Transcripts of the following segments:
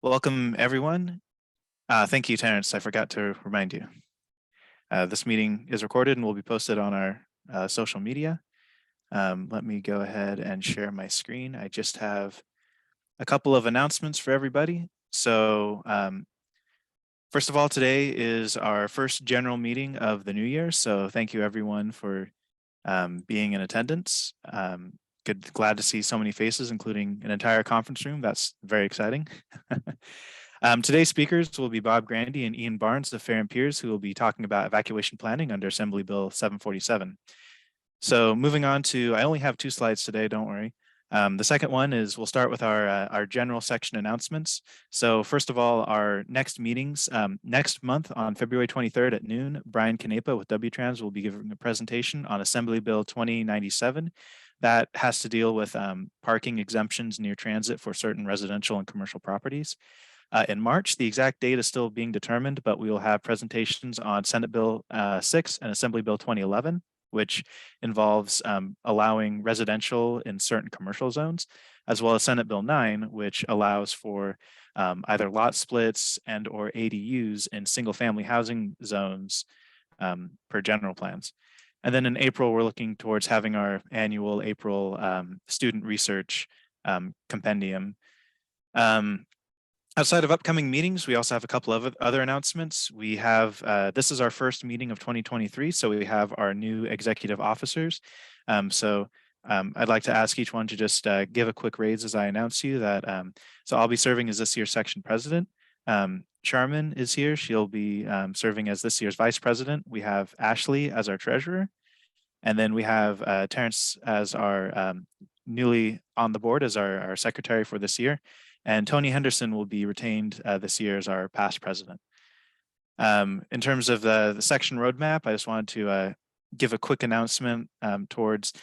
Welcome, everyone. Thank you, Terrence. I forgot to remind you. This meeting is recorded and will be posted on our social media. Let me go ahead and share my screen. I just have a couple of announcements for everybody. So first of all, today is our first general meeting of the new year. So thank you, everyone, for being in attendance. Glad to see so many faces, including an entire conference room. That's very exciting. Today's speakers will be Bob Grandy and Ian Barnes of Fehr Peers, who will be talking about evacuation planning under Assembly Bill 747. So moving on to, I only have 2 slides today, don't worry. The second one is we'll start with our general section announcements. So first of all, our next meetings, next month on February 23rd at noon, Brian Canepa with WTrans will be giving a presentation on Assembly Bill 2097. That has to deal with parking exemptions near transit for certain residential and commercial properties. In March, the exact date is still being determined, but we will have presentations on Senate Bill 6 and Assembly Bill 2011, which involves allowing residential in certain commercial zones, as well as Senate Bill 9, which allows for either lot splits and or ADUs in single family housing zones per general plans. And then in April, we're looking towards having our annual April student research compendium. Outside of upcoming meetings, we also have a couple of other announcements. We have, this is our first meeting of 2023, so we have our new executive officers. I'd like to ask each one to just give a quick raise as I announce you that, so I'll be serving as this year's section president. Charmin is here. She'll be serving as this year's vice president. We have Ashley as our treasurer. And then we have Terrence as our newly on the board as our secretary for this year. And Tony Henderson will be retained this year as our past president. In terms of the section roadmap, I just wanted to give a quick announcement towards,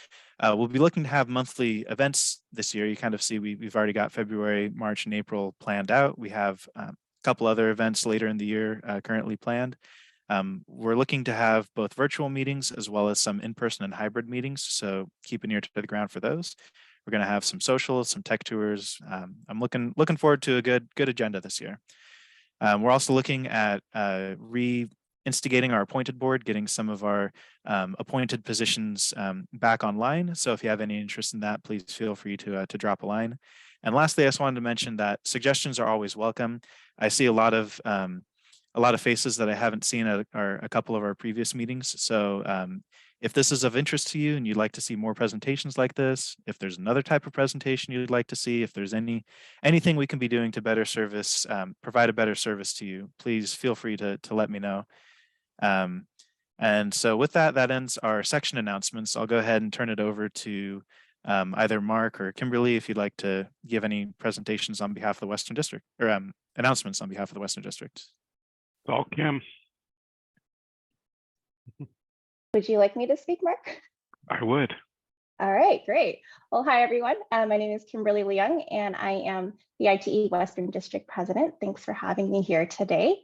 we'll be looking to have monthly events this year. You kind of see we've already got February, March, and April planned out. We have a couple other events later in the year currently planned. We're looking to have both virtual meetings as well as some in-person and hybrid meetings, so keep an ear to the ground for those. We're going to have some socials, some tech tours. I'm looking forward to a good agenda this year. We're also looking at reinstigating our appointed board, getting some of our appointed positions back online. So if you have any interest in that, please feel free to drop a line. And lastly, I just wanted to mention that suggestions are always welcome. I see a lot of faces that I haven't seen at a couple of our previous meetings. So if this is of interest to you and you'd like to see more presentations like this, if there's another type of presentation you'd like to see, if there's anything we can be doing to better service, provide a better service to you, please feel free to let me know. And so with that ends our section announcements. I'll go ahead and turn it over to either Mark or Kimberly if you'd like to give any presentations on behalf of the Western District, or announcements on behalf of the Western District. All Kim. Would you like me to speak, Mark? I would. All right, great. Well, hi, everyone. My name is Kimberly Leung, and I am the ITE Western District President. Thanks for having me here today.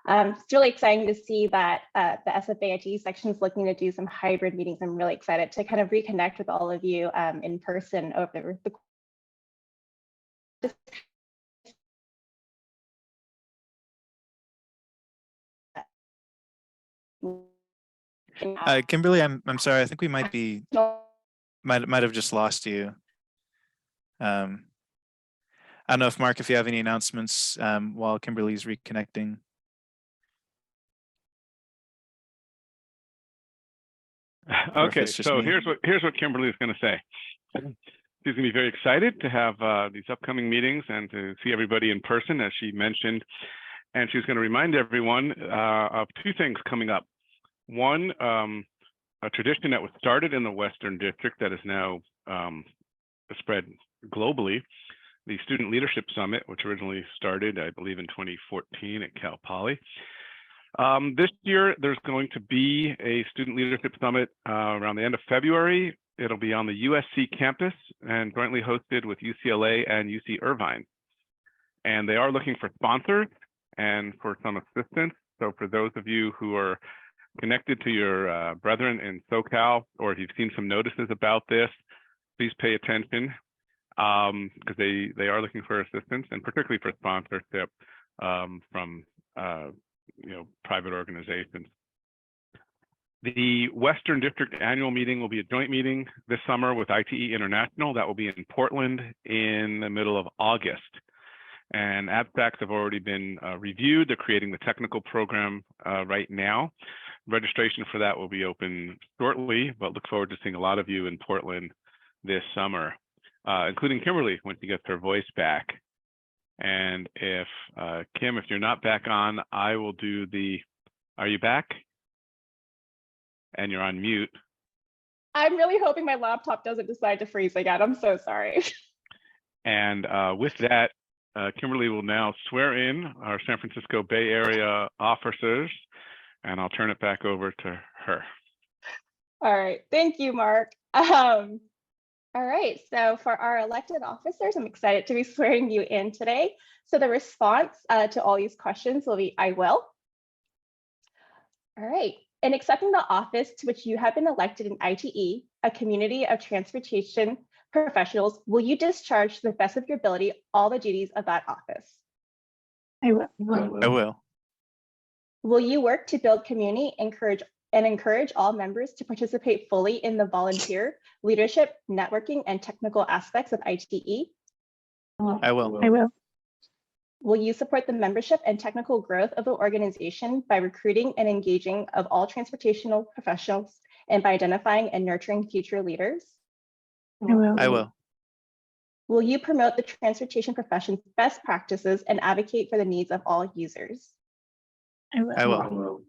It's really exciting to see that the SFA ITE section is looking to do some hybrid meetings. I'm really excited to kind of reconnect with all of you in person over the Kimberly, I'm sorry. I think we might have just lost you. I don't know if Mark, if you have any announcements while Kimberly's reconnecting. Okay, so here's what Kimberly is going to say. She's going to be very excited to have these upcoming meetings and to see everybody in person, as she mentioned. And she's going to remind everyone of 2 things coming up. One, a tradition that was started in the Western District that is now spread globally, the Student Leadership Summit, which originally started, I believe, in 2014 at Cal Poly. This year, there's going to be a Student Leadership Summit around the end of February. It'll be on the USC campus and jointly hosted with UCLA and UC Irvine. And they are looking for sponsors and for some assistance. So for those of you who are connected to your brethren in SoCal, or if you've seen some notices about this, please pay attention. because they are looking for assistance, and particularly for sponsorship from private organizations. The Western District Annual Meeting will be a joint meeting this summer with ITE International. That will be in Portland in the middle of August. And abstracts have already been reviewed. They're creating the technical program right now. Registration for that will be open shortly, but look forward to seeing a lot of you in Portland this summer, including Kimberly when she gets her voice back. And if Kim, if you're not back on, I will do the, are you back? And you're on mute. I'm really hoping my laptop doesn't decide to freeze again. I'm so sorry. And with that, Kimberly will now swear in our San Francisco Bay Area officers, and I'll turn it back over to her. All right, thank you, Mark. All right, so for our elected officers, I'm excited to be swearing you in today. So the response to all these questions will be, I will. All right. In accepting the office to which you have been elected in ITE, a community of transportation professionals, will you discharge to the best of your ability all the duties of that office? I will. I will. Will you work to build community, encourage all members to participate fully in the volunteer, leadership, networking, and technical aspects of ITE? I will. I will. Will you support the membership and technical growth of the organization by recruiting and engaging of all transportational professionals and by identifying and nurturing future leaders? I will. I will. Will you promote the transportation profession's best practices and advocate for the needs of all users? I will. I will.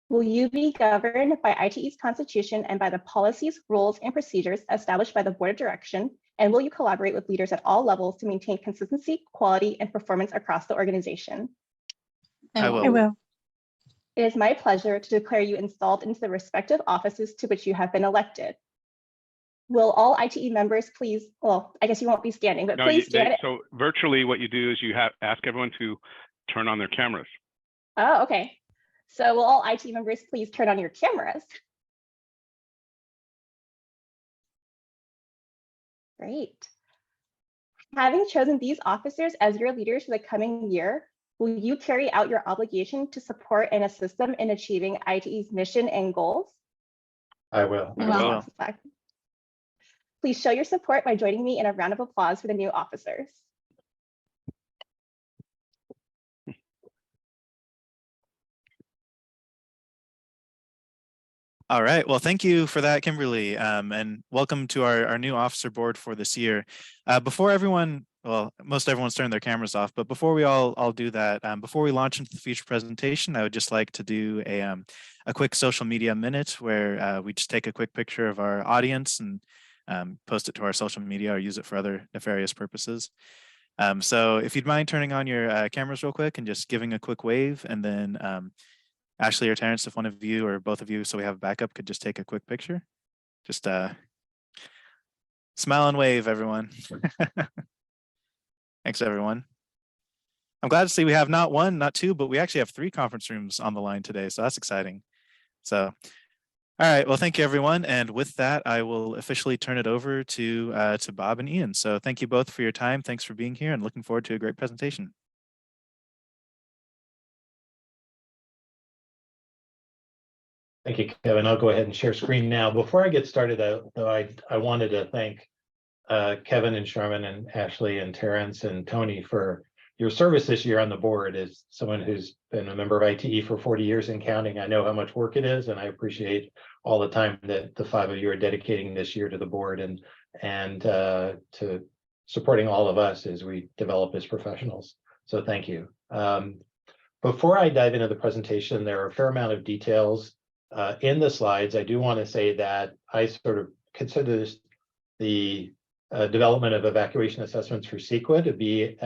Will you be governed by ITE's constitution and by the policies, rules, and procedures established by the board of direction? And will you collaborate with leaders at all levels to maintain consistency, quality, and performance across the organization? I will. I will. It is my pleasure to declare you installed into the respective offices to which you have been elected. Will all ITE members please, well, I guess you won't be standing, but No, please stand. so virtually what you do is you ask everyone to turn on their cameras. Oh, okay. So will all ITE members please turn on your cameras? Great. Having chosen these officers as your leaders for the coming year, will you carry out your obligation to support and assist them in achieving ITE's mission and goals? I will. I will. Please show your support by joining me in a round of applause for the new officers. All right. Well, thank you for that, Kimberly, and welcome to our new officer board for this year. Before everyone, well, most everyone's turned their cameras off, but before we all do that, before we launch into the feature presentation, I would just like to do a quick social media minute where we just take a quick picture of our audience and post it to our social media or use it for other nefarious purposes. So if you'd mind turning on your cameras real quick and just giving a quick wave, and then Ashley or Terrence, if one of you or both of you, so we have a backup, could just take a quick picture. Just smile and wave, everyone. Thanks, everyone. I'm glad to see we have not one, not two, but we actually have 3 conference rooms on the line today, so that's exciting. So, all right, well, thank you, everyone. And with that, I will officially turn it over to Bob and Ian. So thank you both for your time. Thanks for being here and looking forward to a great presentation. Thank you, Kevin. I'll go ahead and share screen now. Before I get started, I wanted to thank Kevin and Sherman and Ashley and Terrence and Tony for your service this year on the board. As someone who's been a member of ITE for 40 years and counting, I know how much work it is, and I appreciate all the time that the 5 of you are dedicating this year to the board and to supporting all of us as we develop as professionals. So thank you. Before I dive into the presentation, there are a fair amount of details in the slides. I do want to say that I sort of consider this the development of evacuation assessments for CEQA to be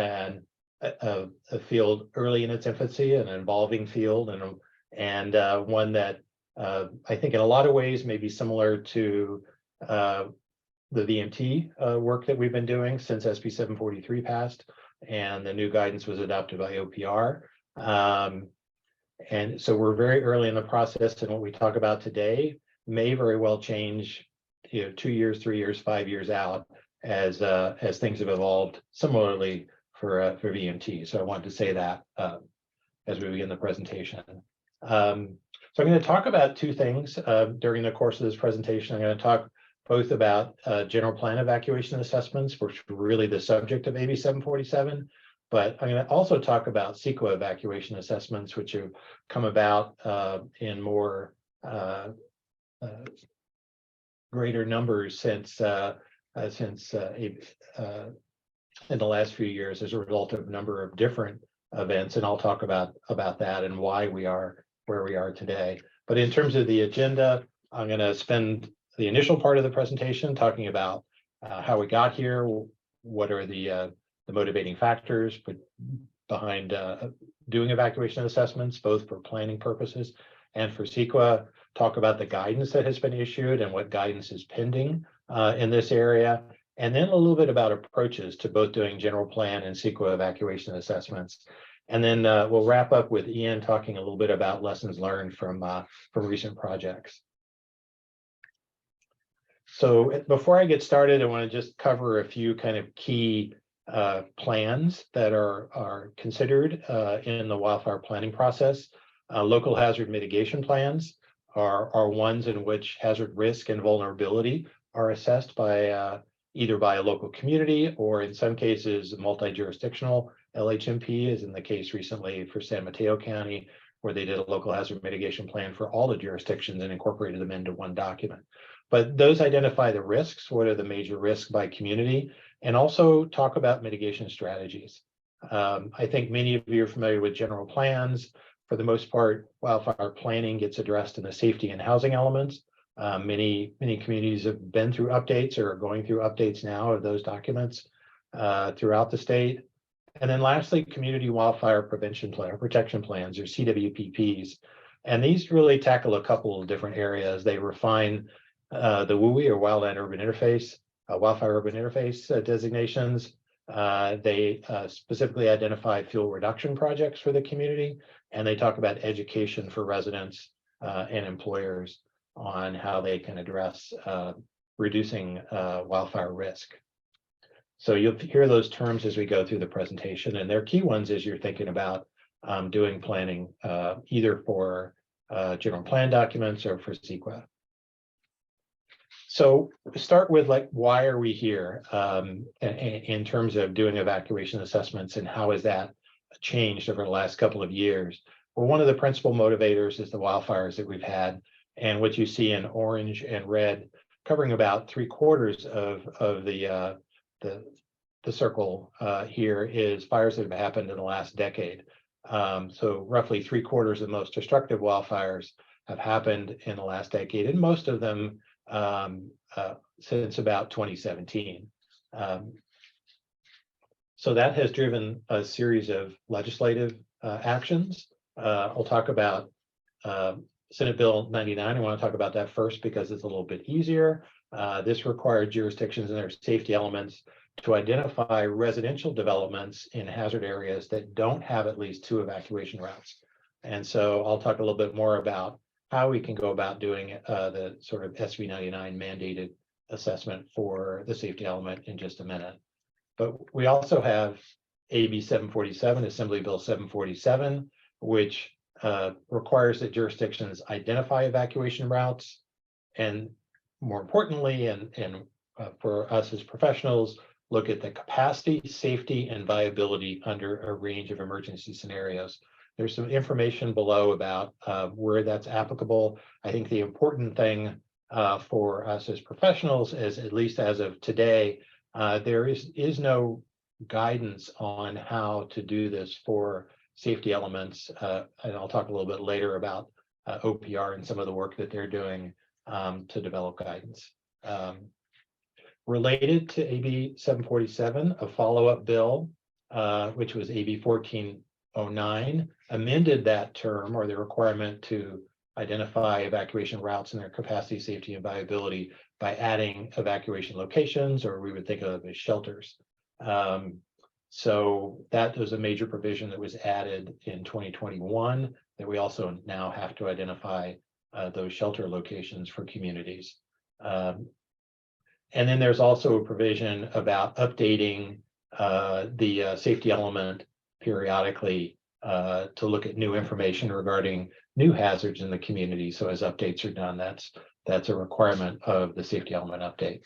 a field early in its infancy, an evolving field, and one that I think in a lot of ways may be similar to the VMT work that we've been doing since SB 743 passed and the new guidance was adopted by OPR. And so we're very early in the process, and what we talk about today may very well change 2 years, 3 years, 5 years out as things have evolved similarly for VMT. So I wanted to say that as we begin the presentation. So I'm going to talk about two things during the course of this presentation. I'm going to talk both about general plan evacuation assessments, which are really the subject of AB 747, but I'm going to also talk about CEQA evacuation assessments, which have come about in more greater numbers since in the last few years as a result of a number of different events, and I'll talk about that and why we are where we are today. But in terms of the agenda, I'm going to spend the initial part of the presentation talking about how we got here, what are the motivating factors behind doing evacuation assessments, both for planning purposes and for CEQA, talk about the guidance that has been issued and what guidance is pending in this area, and then a little bit about approaches to both doing general plan and CEQA evacuation assessments. And then we'll wrap up with Ian talking a little bit about lessons learned from recent projects. So before I get started, I want to just cover a few kind of key plans that are considered in the wildfire planning process. Local hazard mitigation plans are ones in which hazard risk and vulnerability are assessed by either by a local community or in some cases multi-jurisdictional LHMP, as in the case recently for San Mateo County, where they did a local hazard mitigation plan for all the jurisdictions and incorporated them into one document. But those identify the risks, what are the major risks by community, and also talk about mitigation strategies. I think many of you are familiar with general plans. For the most part, wildfire planning gets addressed in the safety and housing elements. Many communities have been through updates or are going through updates now of those documents throughout the state. And then lastly, community wildfire prevention plan or protection plans, or CWPPs. And these really tackle a couple of different areas. They refine the WUI or wildland urban interface, wildfire urban interface designations. They specifically identify fuel reduction projects for the community, and they talk about education for residents and employers on how they can address reducing wildfire risk. So you'll hear those terms as we go through the presentation, and they're key ones as you're thinking about doing planning, either for general plan documents or for CEQA. So start with why are we here in terms of doing evacuation assessments, and how has that changed over the last couple of years? Well, one of the principal motivators is the wildfires that we've had, and what you see in orange and red, covering about 3/4 of the circle here, is fires that have happened in the last decade. So roughly 3/4 of the most destructive wildfires have happened in the last decade, and most of them since about 2017. So that has driven a series of legislative actions. I'll talk about Senate Bill 99. I want to talk about that first because it's a little bit easier. This required jurisdictions and their safety elements to identify residential developments in hazard areas that don't have at least 2 evacuation routes. And so I'll talk a little bit more about how we can go about doing the sort of SB 99 mandated assessment for the safety element in just a minute. But we also have AB 747, Assembly Bill 747, which requires that jurisdictions identify evacuation routes, and more importantly, and for us as professionals, look at the capacity, safety, and viability under a range of emergency scenarios. There's some information below about where that's applicable. I think the important thing for us as professionals is, at least as of today, there is no guidance on how to do this for safety elements. And I'll talk a little bit later about OPR and some of the work that they're doing to develop guidance. Related to AB 747, a follow-up bill, which was AB 1409, amended that term, or the requirement to identify evacuation routes and their capacity, safety, and viability, by adding evacuation locations, or we would think of as shelters. So that was a major provision that was added in 2021, that we also now have to identify those shelter locations for communities. And then there's also a provision about updating the safety element periodically to look at new information regarding new hazards in the community. So as updates are done, that's a requirement of the safety element update.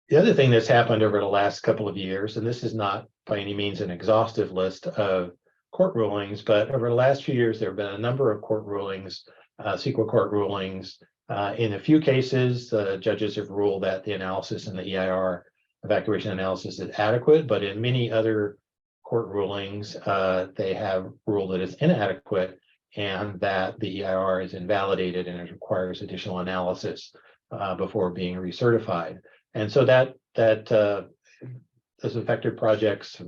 The other thing that's happened over the last couple of years, and this is not by any means an exhaustive list of court rulings, but over the last few years, there have been a number of court rulings, CEQA court rulings. In a few cases, the judges have ruled that the analysis in the EIR evacuation analysis is adequate, but in many other court rulings, they have ruled that it's inadequate and that the EIR is invalidated and it requires additional analysis before being recertified. And so that has affected projects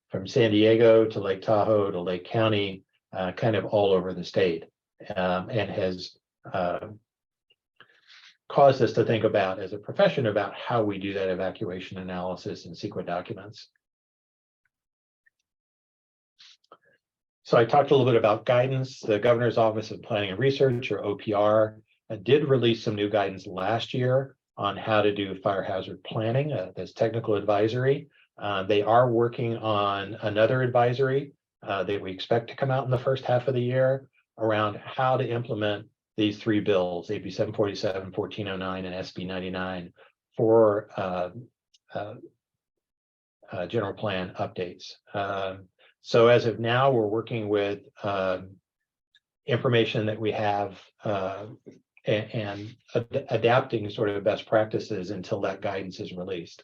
from San Diego to Lake Tahoe to Lake County, kind of all over the state, and has caused us to think about, as a profession, about how we do that evacuation analysis in CEQA documents. So I talked a little bit about guidance. The Governor's Office of Planning and Research, or OPR, did release some new guidance last year on how to do fire hazard planning. That's technical advisory. They are working on another advisory that we expect to come out in the first half of the year around how to implement these three bills, AB 747, 1409, and SB 99 for general plan updates. So as of now, we're working with information that we have and adapting sort of best practices until that guidance is released.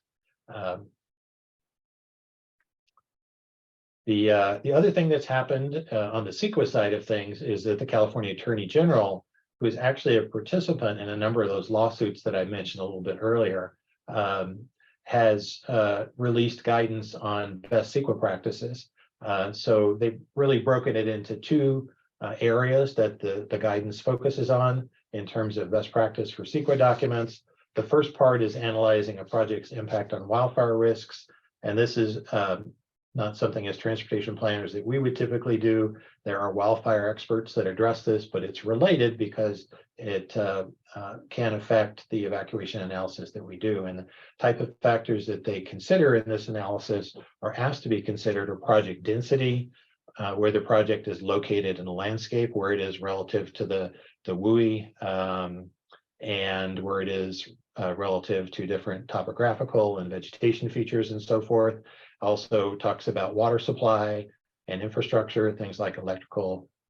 The other thing that's happened on the CEQA side of things is that the California Attorney General, who is actually a participant in a number of those lawsuits that I mentioned a little bit earlier, has released guidance on best CEQA practices. So they've really broken it into two areas that the guidance focuses on in terms of best practice for CEQA documents. The first part is analyzing a project's impact on wildfire risks. And this is not something as transportation planners that we would typically do. There are wildfire experts that address this, but it's related because it can affect the evacuation analysis that we do. And the type of factors that they consider in this analysis are asked to be considered are project density, where the project is located in the landscape, where it is relative to the WUI, and where it is relative to different topographical and vegetation features and so forth. Also talks about water supply and infrastructure, things like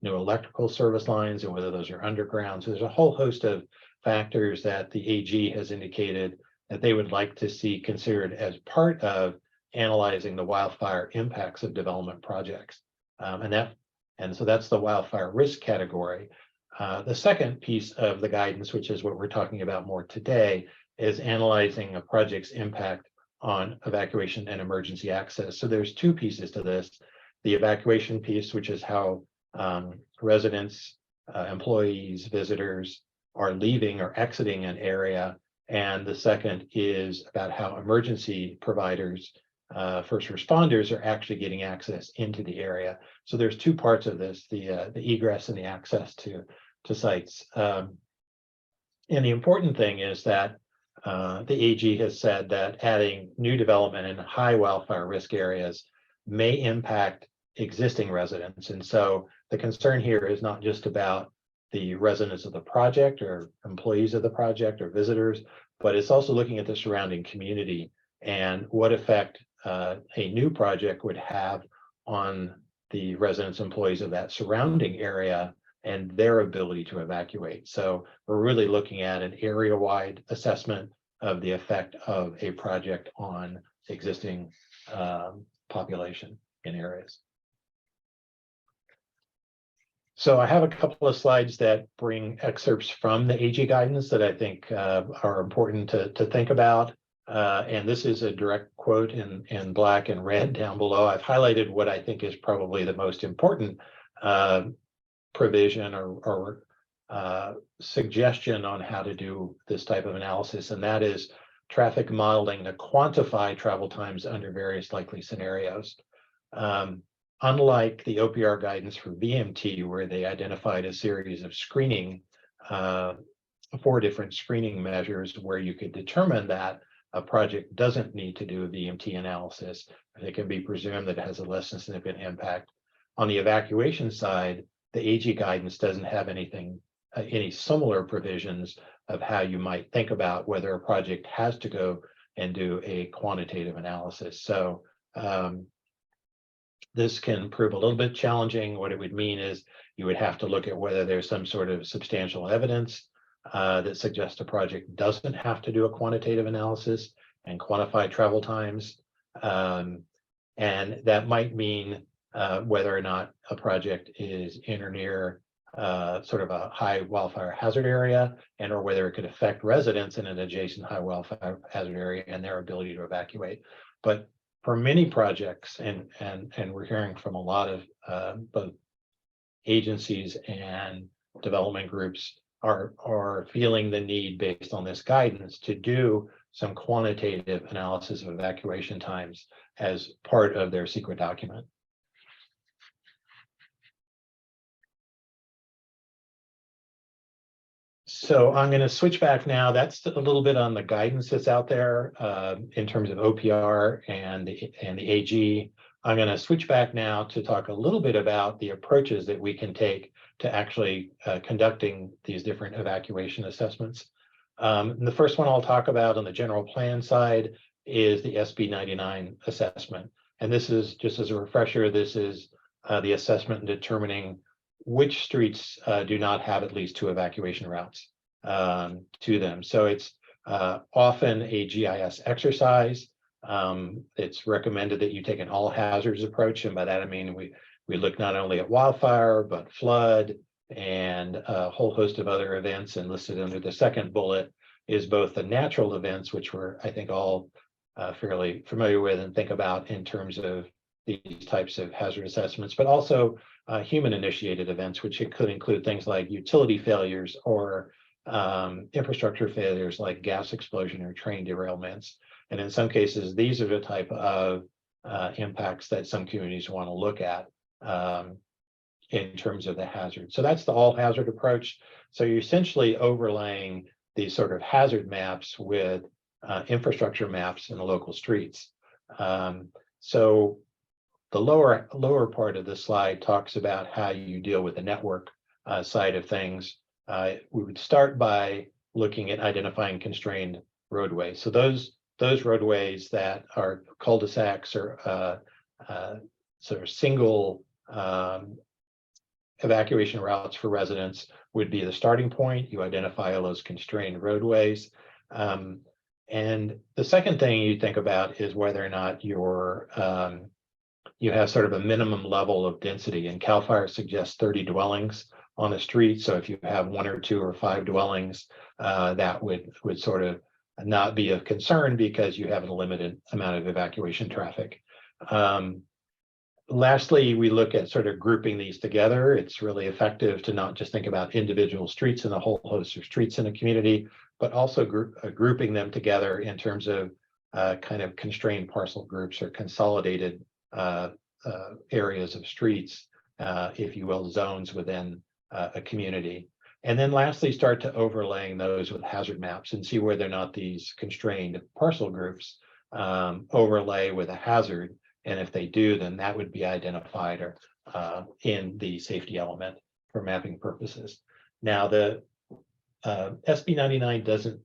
new electrical service lines and whether those are underground. So there's a whole host of factors that the AG has indicated that they would like to see considered as part of analyzing the wildfire impacts of development projects. And so that's the wildfire risk category. The second piece of the guidance, which is what we're talking about more today, is analyzing a project's impact on evacuation and emergency access. So there's two pieces to this. The evacuation piece, which is how residents, employees, visitors are leaving or exiting an area. And the second is about how emergency providers, first responders, are actually getting access into the area. So there's two parts of this, the egress and the access to sites. And the important thing is that the AG has said that adding new development in high wildfire risk areas may impact existing residents. And so the concern here is not just about the residents of the project or employees of the project or visitors, but it's also looking at the surrounding community and what effect a new project would have on the residents, employees of that surrounding area and their ability to evacuate. So we're really looking at an area-wide assessment of the effect of a project on existing population in areas. So I have a couple of slides that bring excerpts from the AG guidance that I think are important to think about. And this is a direct quote in black and red down below. I've highlighted what I think is probably the most important provision or suggestion on how to do this type of analysis, and that is traffic modeling to quantify travel times under various likely scenarios. Unlike the OPR guidance for VMT, where they identified a series of screening 4 different screening measures where you could determine that a project doesn't need to do a VMT analysis. It can be presumed that it has a less than significant impact. On the evacuation side, the AG guidance doesn't have anything, any similar provisions of how you might think about whether a project has to go and do a quantitative analysis. So this can prove a little bit challenging. What it would mean is you would have to look at whether there's some sort of substantial evidence that suggests a project doesn't have to do a quantitative analysis and quantify travel times. And that might mean whether or not a project is in or near sort of a high wildfire hazard area, and or whether it could affect residents in an adjacent high wildfire hazard area and their ability to evacuate. But for many projects, and we're hearing from a lot of both agencies and development groups are feeling the need based on this guidance to do some quantitative analysis of evacuation times as part of their CEQA document. So I'm going to switch back now. That's a little bit on the guidance that's out there in terms of OPR and the AG. I'm going to switch back now to talk a little bit about the approaches that we can take to actually conducting these different evacuation assessments. The first one I'll talk about on the general plan side is the SB 99 assessment. And this is, just as a refresher, this is the assessment in determining which streets do not have at least 2 evacuation routes to them. So it's often a GIS exercise. It's recommended that you take an all hazards approach. And by that, I mean, we look not only at wildfire, but flood and a whole host of other events. And listed under the second bullet is both the natural events, which we're, I think, all fairly familiar with and think about in terms of these types of hazard assessments, but also human initiated events, which it could include things like utility failures or infrastructure failures like gas explosion or train derailments. And in some cases, these are the type of impacts that some communities want to look at in terms of the hazard. So that's the all hazard approach. So you're essentially overlaying these sort of hazard maps with infrastructure maps in the local streets. So the lower part of the slide talks about how you deal with the network side of things. We would start by looking at identifying constrained roadways. So those roadways that are cul-de-sacs or sort of single evacuation routes for residents would be the starting point. You identify all those constrained roadways. And the second thing you think about is whether or not you have sort of a minimum level of density, and CAL FIRE suggests 30 dwellings on a street. So if you have 1 or 2 or 5 dwellings, that would sort of not be of concern because you have a limited amount of evacuation traffic. Lastly, we look at sort of grouping these together. It's really effective to not just think about individual streets and a whole host of streets in a community, but also grouping them together in terms of kind of constrained parcel groups or consolidated areas of streets, if you will, zones within a community. And then lastly, start to overlaying those with hazard maps and see whether or not these constrained parcel groups overlay with a hazard. And if they do, then that would be identified or in the safety element for mapping purposes. Now, the SB 99 doesn't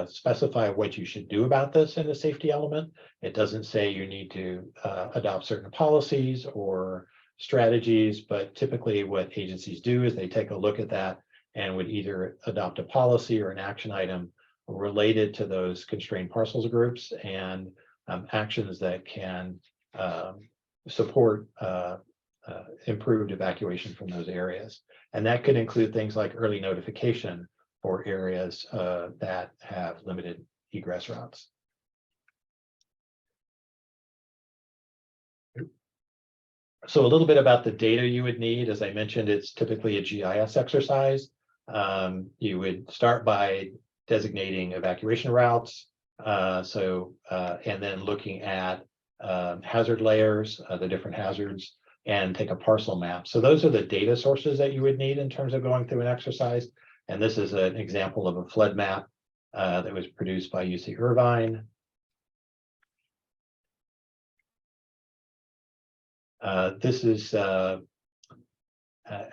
specify what you should do about this in the safety element. It doesn't say you need to adopt certain policies or strategies, but typically what agencies do is they take a look at that and would either adopt a policy or an action item related to those constrained parcels groups and actions that can support improved evacuation from those areas. And that could include things like early notification for areas that have limited egress routes. So a little bit about the data you would need. As I mentioned, it's typically a GIS exercise. You would start by designating evacuation routes, and then looking at hazard layers, the different hazards, and take a parcel map. So those are the data sources that you would need in terms of going through an exercise. And this is an example of a flood map that was produced by UC Irvine. This is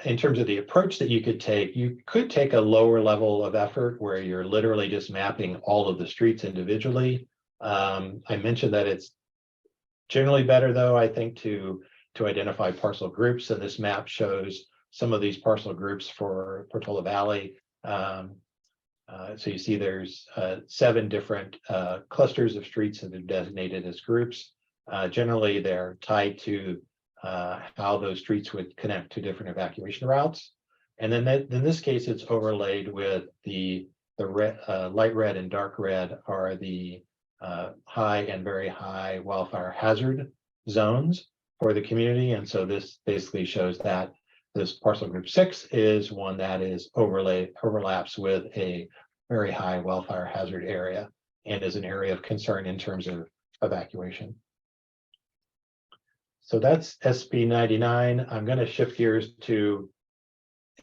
in terms of the approach that you could take a lower level of effort where you're literally just mapping all of the streets individually. I mentioned that it's generally better, though, I think, to identify parcel groups, and this map shows some of these parcel groups for Portola Valley. So you see there's 7 different clusters of streets that are designated as groups. Generally, they're tied to how those streets would connect to different evacuation routes. And then in this case, it's overlaid with the red, light red and dark red are the high and very high wildfire hazard zones for the community. And so this basically shows that this parcel group 6 is one that is overlaps with a very high wildfire hazard area and is an area of concern in terms of evacuation. So that's SB 99. I'm going to shift gears to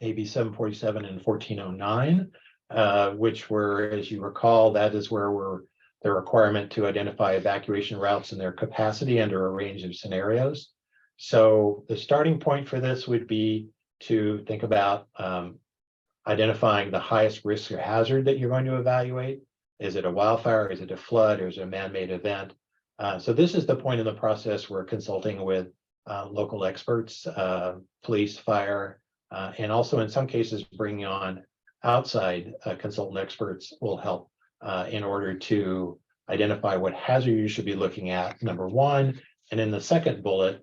AB 747 and 1409, which were, as you recall, that is where we're the requirement to identify evacuation routes and their capacity under a range of scenarios. So the starting point for this would be to think about identifying the highest risk or hazard that you're going to evaluate. Is it a wildfire? Is it a flood? Or is it a man-made event? So this is the point in the process where consulting with local experts, police, fire, and also in some cases bringing on outside consultant experts will help in order to identify what hazard you should be looking at, number one. And in the second bullet,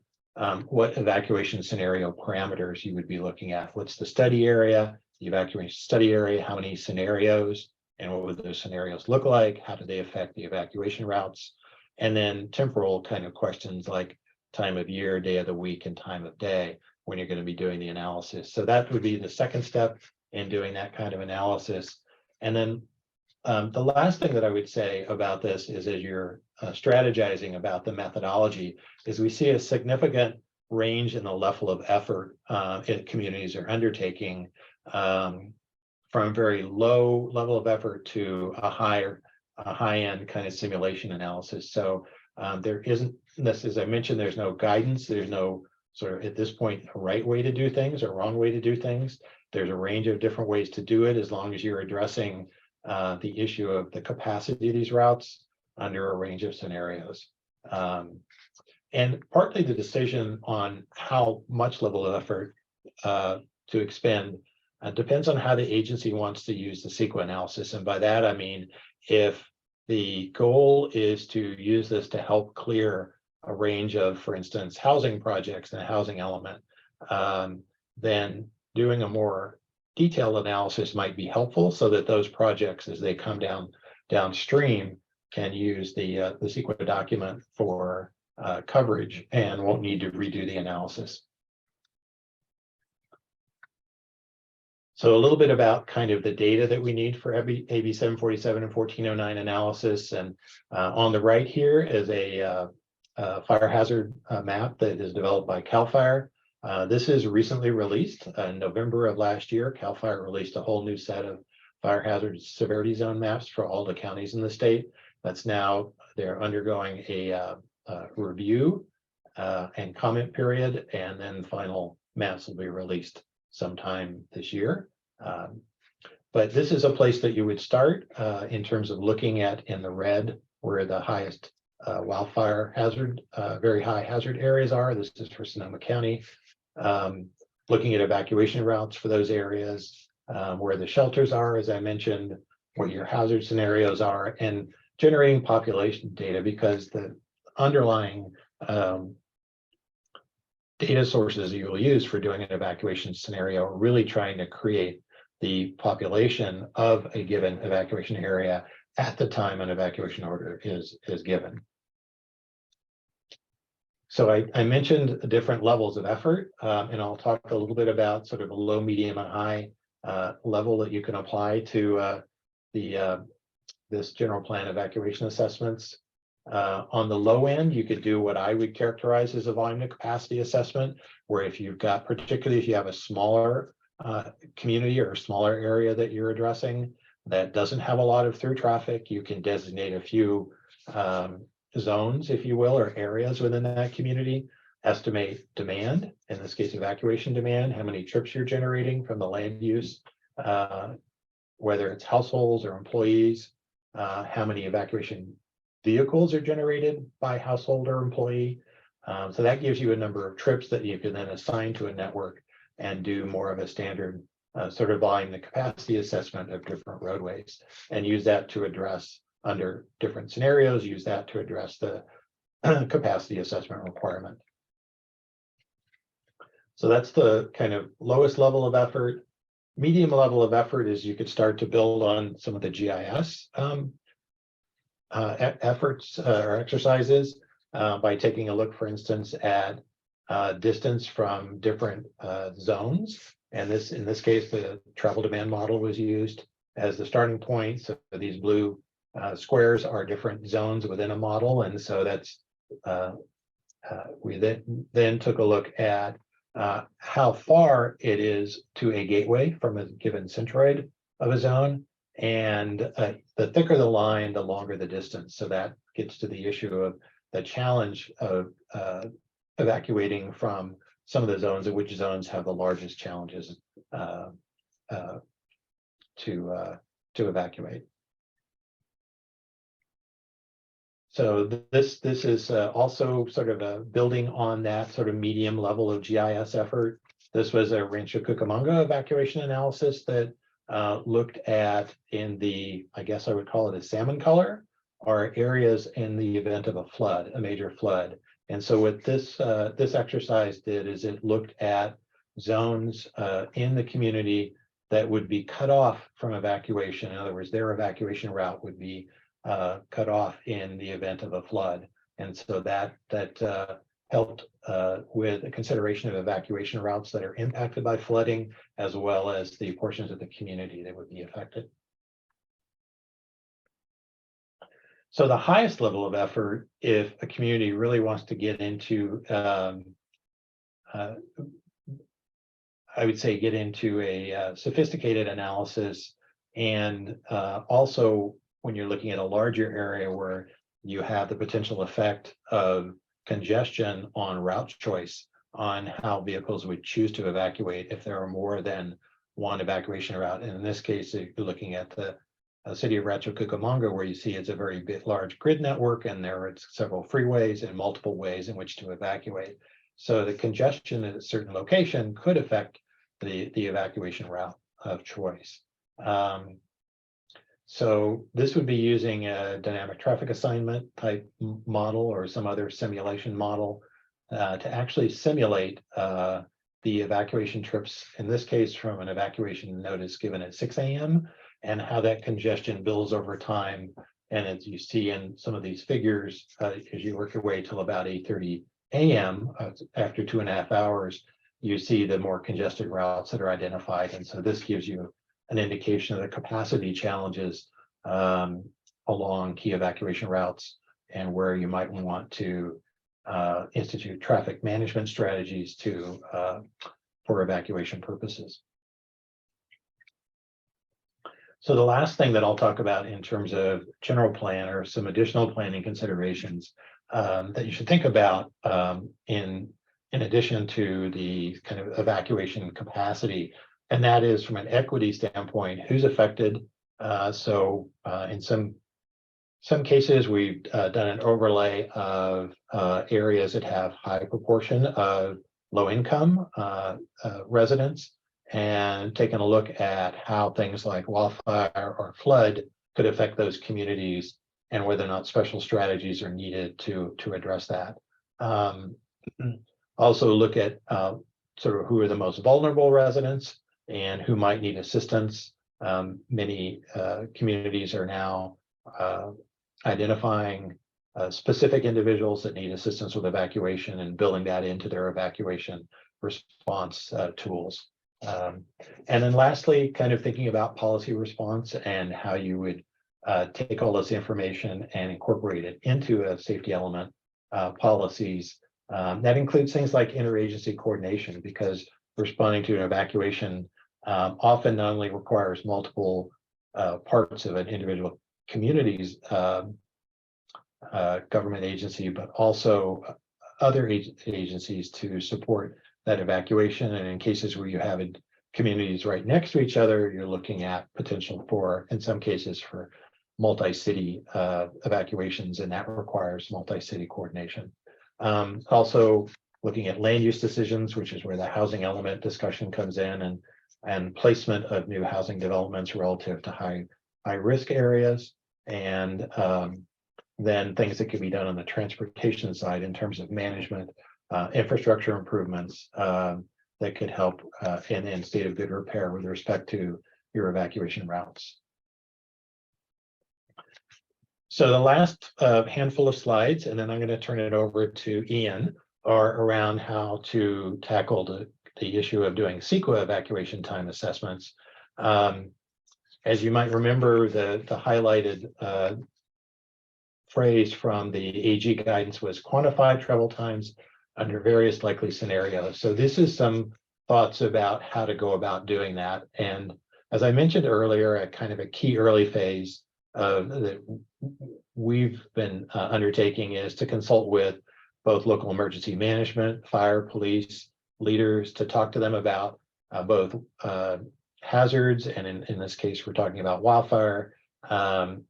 what evacuation scenario parameters you would be looking at. What's the study area, the evacuation study area, how many scenarios, and what would those scenarios look like? How do they affect the evacuation routes? And then temporal kind of questions like time of year, day of the week, and time of day when you're going to be doing the analysis. So that would be the second step in doing that kind of analysis. And then the last thing that I would say about this is as you're strategizing about the methodology is we see a significant range in the level of effort communities are undertaking from very low level of effort to a high-end kind of simulation analysis. So there isn't this, as I mentioned, there's no guidance. There's no sort of at this point a right way to do things or wrong way to do things. There's a range of different ways to do it as long as you're addressing the issue of the capacity of these routes under a range of scenarios. And partly the decision on how much level of effort to expend depends on how the agency wants to use the CEQA analysis. And by that, I mean, if the goal is to use this to help clear a range of, for instance, housing projects and a housing element, then doing a more detailed analysis might be helpful so that those projects, as they come downstream, can use the CEQA document for coverage and won't need to redo the analysis. So a little bit about kind of the data that we need for AB 747 and 1409 analysis. And on the right here is a fire hazard map that is developed by CAL FIRE. This is recently released in November of last year. CAL FIRE released a whole new set of fire hazard severity zone maps for all the counties in the state. That's now, they're undergoing a review and comment period, and then final maps will be released sometime this year. But this is a place that you would start in terms of looking at in the red where the highest wildfire hazard, very high hazard areas are. This is for Sonoma County. Looking at evacuation routes for those areas, where the shelters are, as I mentioned, what your hazard scenarios are, and generating population data, because the underlying data sources you will use for doing an evacuation scenario are really trying to create the population of a given evacuation area at the time an evacuation order is given. So I mentioned different levels of effort, and I'll talk a little bit about sort of a low, medium, and high level that you can apply to this general plan evacuation assessments. On the low end, you could do what I would characterize as a volume to capacity assessment, where if you've got, particularly if you have a smaller community or smaller area that you're addressing that doesn't have a lot of through traffic, you can designate a few zones, if you will, or areas within that community, estimate demand, in this case, evacuation demand, how many trips you're generating from the land use, whether it's households or employees, how many evacuation vehicles are generated by household or employee. So that gives you a number of trips that you can then assign to a network and do more of a standard sort of volume and capacity assessment of different roadways, and use that to address under different scenarios, use that to address the capacity assessment requirement. So that's the kind of lowest level of effort. Medium level of effort is you could start to build on some of the GIS efforts or exercises by taking a look, for instance, at distance from different zones. And in this case, the travel demand model was used as the starting point. So these blue squares are different zones within a model. And so that's, we then took a look at how far it is to a gateway from a given centroid of a zone. And the thicker the line, the longer the distance. So that gets to the issue of the challenge of evacuating from some of the zones, and which zones have the largest challenges to evacuate. So this is also sort of a building on that sort of medium level of GIS effort. This was a Rancho Cucamonga evacuation analysis that looked at, in the, I guess I would call it a salmon color, are areas in the event of a flood, a major flood. And so what this exercise did is it looked at zones in the community that would be cut off from evacuation. In other words, their evacuation route would be cut off in the event of a flood. And so that helped with a consideration of evacuation routes that are impacted by flooding, as well as the portions of the community that would be affected. So the highest level of effort, if a community really wants to get into, I would say, get into a sophisticated analysis, and also when you're looking at a larger area where you have the potential effect of congestion on route choice, on how vehicles would choose to evacuate if there are more than one evacuation route. And in this case, if you're looking at the city of Rancho Cucamonga, where you see it's a very large grid network, and there are several freeways and multiple ways in which to evacuate. So the congestion at a certain location could affect the evacuation route of choice. So this would be using a dynamic traffic assignment type model or some other simulation model to actually simulate the evacuation trips, in this case from an evacuation notice given at 6 a.m. and how that congestion builds over time. And as you see in some of these figures, as you work your way till about 8:30 a.m., after 2.5 hours, you see the more congested routes that are identified. And so this gives you an indication of the capacity challenges along key evacuation routes, and where you might want to institute traffic management strategies for evacuation purposes. So the last thing that I'll talk about in terms of general plan, or some additional planning considerations that you should think about in addition to the kind of evacuation capacity, and that is from an equity standpoint, who's affected. So in some cases, we've done an overlay of areas that have high proportion of low income residents, and taking a look at how things like wildfire or flood could affect those communities, and whether or not special strategies are needed to address that. Also look at sort of who are the most vulnerable residents and who might need assistance. Many communities are now identifying specific individuals that need assistance with evacuation and building that into their evacuation response tools. And then lastly, kind of thinking about policy response and how you would take all this information and incorporate it into a safety element policies. That includes things like interagency coordination, because responding to an evacuation often not only requires multiple parts of an individual community's government agency, but also other agencies to support that evacuation. And in cases where you have communities right next to each other, you're looking at potential for, in some cases, for multi-city evacuations, and that requires multi-city coordination. Also looking at land use decisions, which is where the housing element discussion comes in, and placement of new housing developments relative to high risk areas, and then things that can be done on the transportation side in terms of management, infrastructure improvements that could help in state of good repair with respect to your evacuation routes. So the last handful of slides, and then I'm going to turn it over to Ian, are around how to tackle the issue of doing CEQA evacuation time assessments. As you might remember, the highlighted phrase from the AG guidance was quantify travel times under various likely scenarios. So this is some thoughts about how to go about doing that. And as I mentioned earlier, a kind of a key early phase that we've been undertaking is to consult with both local emergency management, fire, police leaders, to talk to them about both hazards, and in this case, we're talking about wildfire,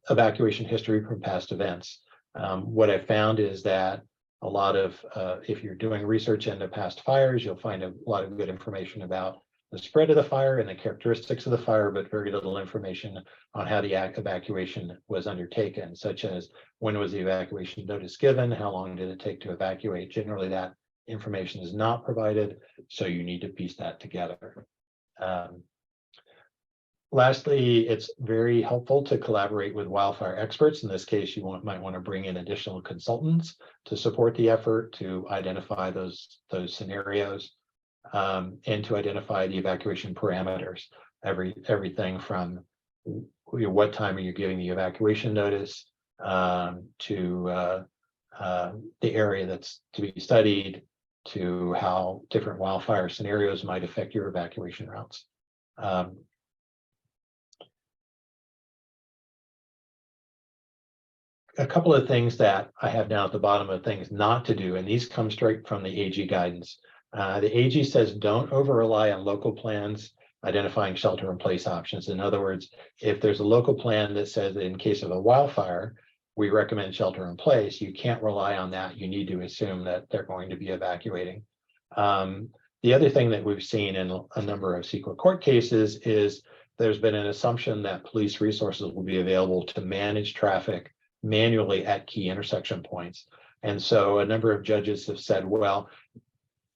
evacuation history from past events. What I found is that a lot of, if you're doing research into past fires, you'll find a lot of good information about the spread of the fire and the characteristics of the fire, but very little information on how the evacuation was undertaken, such as when was the evacuation notice given, how long did it take to evacuate. Generally, that information is not provided, so you need to piece that together. Lastly, it's very helpful to collaborate with wildfire experts. In this case, you might want to bring in additional consultants to support the effort to identify those scenarios, and to identify the evacuation parameters. Everything from what time are you giving the evacuation notice, to the area that's to be studied, to how different wildfire scenarios might affect your evacuation routes. A couple of things that I have down at the bottom of things not to do, and these come straight from the AG guidance. The AG says don't over rely on local plans identifying shelter in place options. In other words, if there's a local plan that says that in case of a wildfire, we recommend shelter in place, you can't rely on that. You need to assume that they're going to be evacuating. The other thing that we've seen in a number of CEQA court cases is there's been an assumption that police resources will be available to manage traffic manually at key intersection points. And so a number of judges have said, well,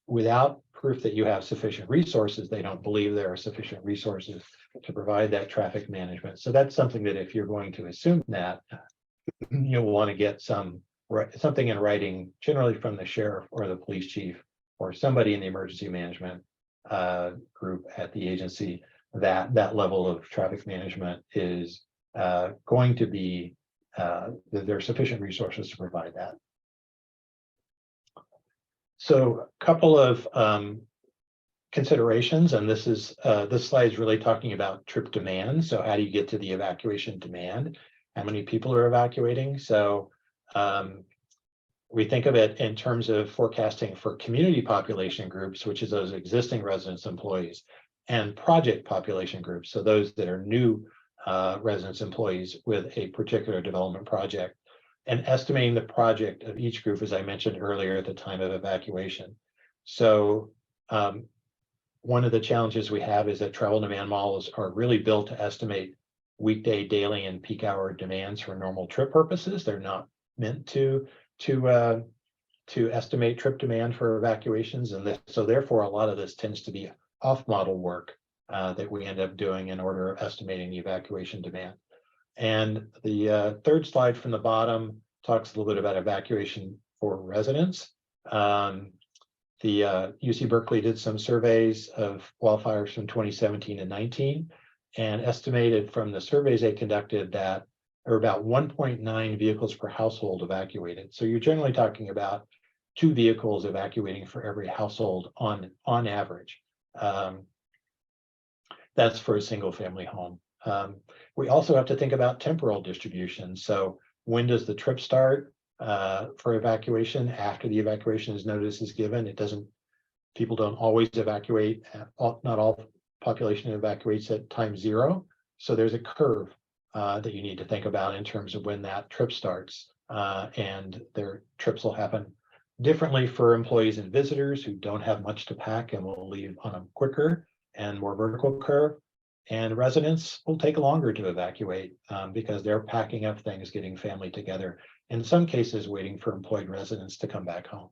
without proof that you have sufficient resources, they don't believe there are sufficient resources to provide that traffic management. So that's something that if you're going to assume that, you'll want to get something in writing, generally from the sheriff or the police chief or somebody in the emergency management group at the agency, that that level of traffic management is going to be, that there are sufficient resources to provide that. So a couple of considerations, and this slide is really talking about trip demand. So how do you get to the evacuation demand? How many people are evacuating? So we think of it in terms of forecasting for community population groups, which is those existing residents, employees, and project population groups. So those that are new residents, employees with a particular development project, and estimating the project of each group, as I mentioned earlier, at the time of evacuation. So one of the challenges we have is that travel demand models are really built to estimate weekday, daily, and peak hour demands for normal trip purposes. They're not meant to estimate trip demand for evacuations, and so therefore a lot of this tends to be off-model work that we end up doing in order of estimating the evacuation demand. And the third slide from the bottom talks a little bit about evacuation for residents. The UC Berkeley did some surveys of wildfires from 2017 and 19, and estimated from the surveys they conducted that there were about 1.9 vehicles per household evacuated. So you're generally talking about 2 vehicles evacuating for every household on average. That's for a single family home. We also have to think about temporal distribution. So when does the trip start for evacuation? After the evacuation notice is given, people don't always evacuate. Not all population evacuates at time 0. So there's a curve that you need to think about in terms of when that trip starts. And their trips will happen differently for employees and visitors who don't have much to pack and will leave on a quicker and more vertical curve. And residents will take longer to evacuate because they're packing up things, getting family together, in some cases waiting for employed residents to come back home.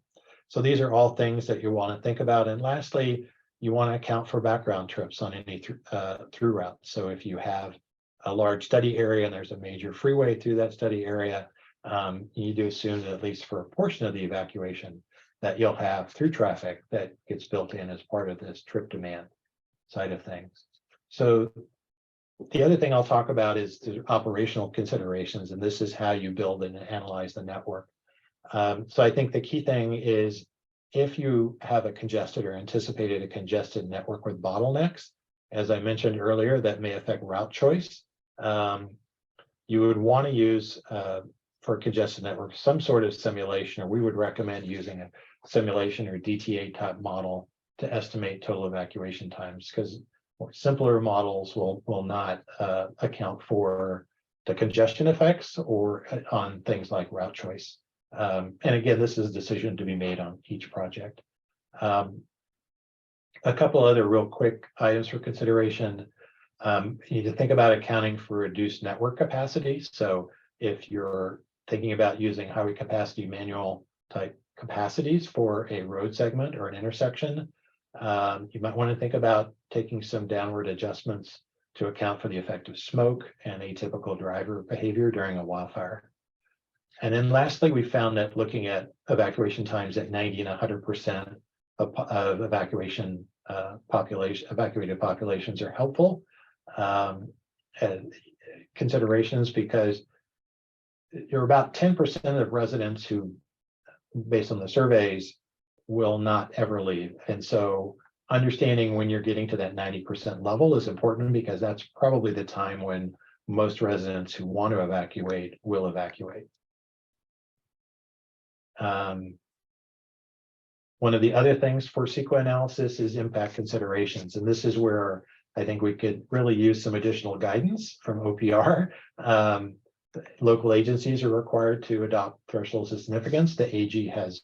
So these are all things that you want to think about. And lastly, you want to account for background trips on any through route. So if you have a large study area and there's a major freeway through that study area, you need to assume that at least for a portion of the evacuation that you'll have through traffic that gets built in as part of this trip demand side of things. So the other thing I'll talk about is the operational considerations, and this is how you build and analyze the network. So I think the key thing is if you have a congested or anticipated a congested network with bottlenecks, as I mentioned earlier, that may affect route choice. You would want to use for congested network some sort of simulation, or we would recommend using a simulation or DTA type model to estimate total evacuation times, because simpler models will not account for the congestion effects or on things like route choice. And again, this is a decision to be made on each project. A couple other real quick items for consideration. You need to think about accounting for reduced network capacity. So if you're thinking about using highway capacity manual type capacities for a road segment or an intersection, you might want to think about taking some downward adjustments to account for the effect of smoke and atypical driver behavior during a wildfire. And then lastly, we found that looking at evacuation times at 90 and 100% of evacuated populations are helpful considerations, because you're about 10% of residents who, based on the surveys, will not ever leave. And so understanding when you're getting to that 90% level is important, because that's probably the time when most residents who want to evacuate will evacuate. One of the other things for CEQA analysis is impact considerations. And this is where I think we could really use some additional guidance from OPR. Local agencies are required to adopt thresholds of significance. The AG has,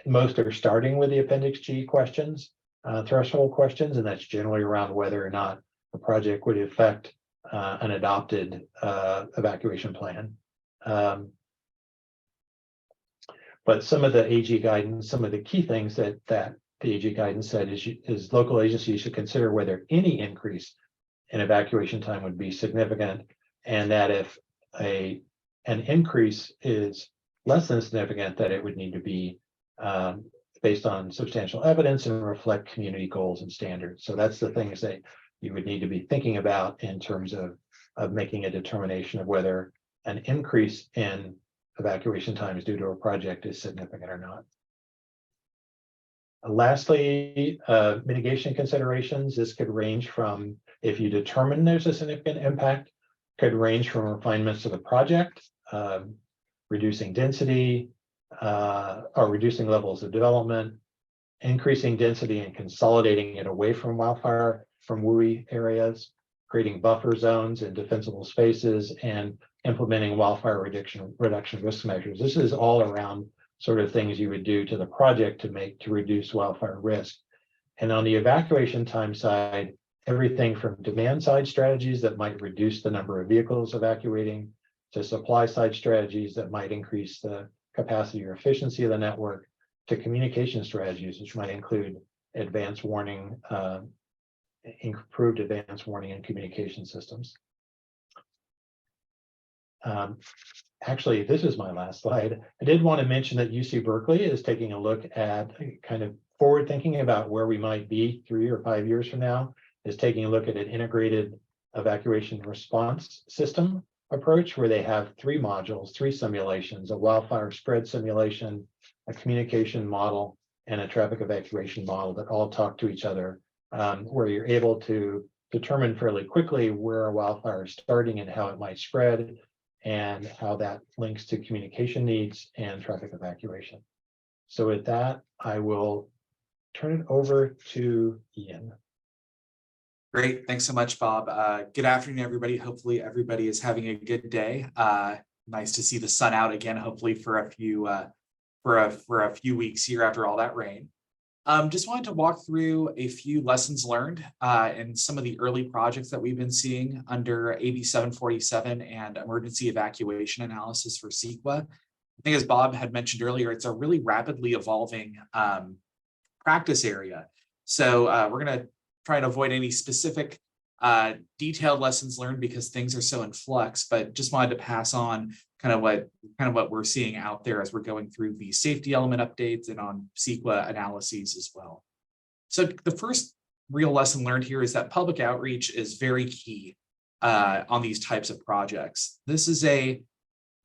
most are starting with the Appendix G questions, threshold questions, and that's generally around whether or not the project would affect an adopted evacuation plan. But some of the AG guidance, some of the key things that the AG guidance said is local agencies should consider whether any increase in evacuation time would be significant, and that if an increase is less than significant, that it would need to be based on substantial evidence and reflect community goals and standards. So that's the things that you would need to be thinking about in terms of making a determination of whether an increase in evacuation times due to a project is significant or not. Lastly, mitigation considerations. This could range from, if you determine there's a significant impact, could range from refinements to the project, reducing density, or reducing levels of development, increasing density and consolidating it away from wildfire, from WUI areas, creating buffer zones and defensible spaces, and implementing wildfire reduction risk measures. This is all around sort of things you would do to the project to reduce wildfire risk. And on the evacuation time side, everything from demand side strategies that might reduce the number of vehicles evacuating, to supply side strategies that might increase the capacity or efficiency of the network, to communication strategies, which might include advanced warning, improved advanced warning and communication systems. Actually, this is my last slide. I did want to mention that UC Berkeley is taking a look at kind of forward thinking about where we might be 3 or 5 years from now, is taking a look at an integrated evacuation response system approach, where they have 3 modules, 3 simulations: a wildfire spread simulation, a communication model, and a traffic evacuation model that all talk to each other, where you're able to determine fairly quickly where a wildfire is starting and how it might spread, and how that links to communication needs and traffic evacuation. So with that, I will turn it over to Ian. Great. Thanks so much, Bob. Good afternoon, everybody. Hopefully everybody is having a good day. Nice to see the sun out again, hopefully for a few weeks here after all that rain. Just wanted to walk through a few lessons learned and some of the early projects that we've been seeing under AB 747 and emergency evacuation analysis for CEQA. I think as Bob had mentioned earlier, it's a really rapidly evolving practice area. So we're going to try to avoid any specific detailed lessons learned because things are so in flux, but just wanted to pass on kind of what we're seeing out there as we're going through the safety element updates and on CEQA analyses as well. So the first real lesson learned here is that public outreach is very key on these types of projects. This is a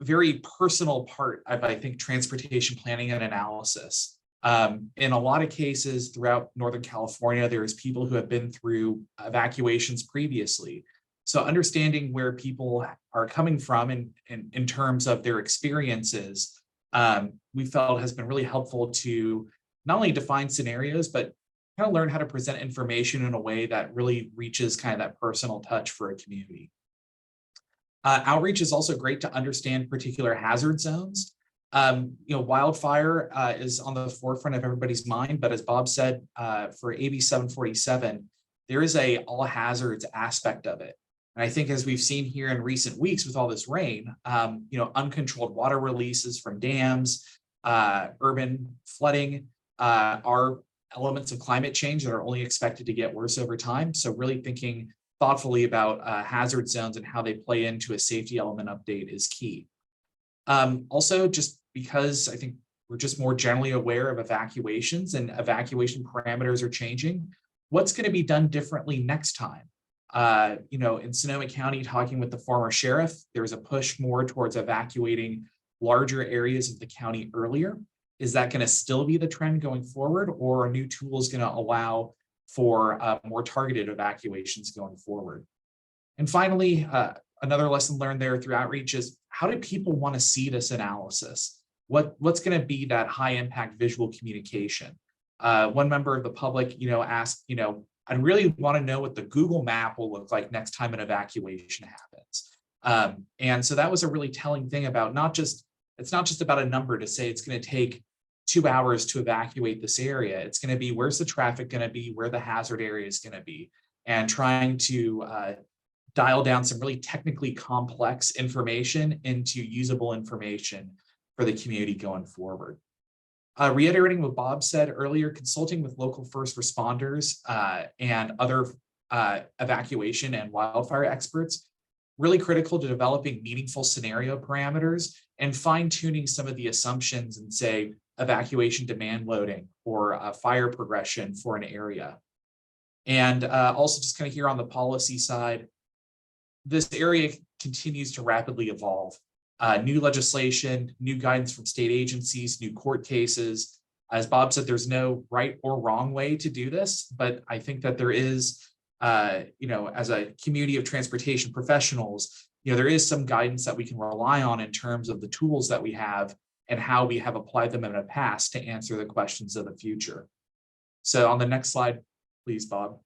very personal part of, I think, transportation planning and analysis. In a lot of cases throughout Northern California, there's people who have been through evacuations previously. So understanding where people are coming from in terms of their experiences, we felt has been really helpful to not only define scenarios, but kind of learn how to present information in a way that really reaches kind of that personal touch for a community. Outreach is also great to understand particular hazard zones. Wildfire is on the forefront of everybody's mind, but as Bob said, for AB 747, there is a all hazards aspect of it. And I think as we've seen here in recent weeks with all this rain, uncontrolled water releases from dams, urban flooding are elements of climate change that are only expected to get worse over time. So really thinking thoughtfully about hazard zones and how they play into a safety element update is key. Also, just because I think we're just more generally aware of evacuations and evacuation parameters are changing, what's going to be done differently next time? In Sonoma County, talking with the former sheriff, there's a push more towards evacuating larger areas of the county earlier. Is that going to still be the trend going forward, or a new tool is going to allow for more targeted evacuations going forward? And finally, another lesson learned there through outreach is how do people want to see this analysis? What's going to be that high impact visual communication? One member of the public, asked, I really want to know what the Google map will look like next time an evacuation happens. And so that was a really telling thing about it's not just about a number to say it's going to take 2 hours to evacuate this area. It's going to be where's the traffic going to be, where the hazard area is going to be, and trying to dial down some really technically complex information into usable information for the community going forward. Reiterating what Bob said earlier, consulting with local first responders and other evacuation and wildfire experts, really critical to developing meaningful scenario parameters and fine-tuning some of the assumptions and say evacuation demand loading or fire progression for an area. And also just kind of here on the policy side, this area continues to rapidly evolve. New legislation, new guidance from state agencies, new court cases. As Bob said, there's no right or wrong way to do this, but I think that there is, as a community of transportation professionals, there is some guidance that we can rely on in terms of the tools that we have and how we have applied them in the past to answer the questions of the future. So on the next slide, please, Bob.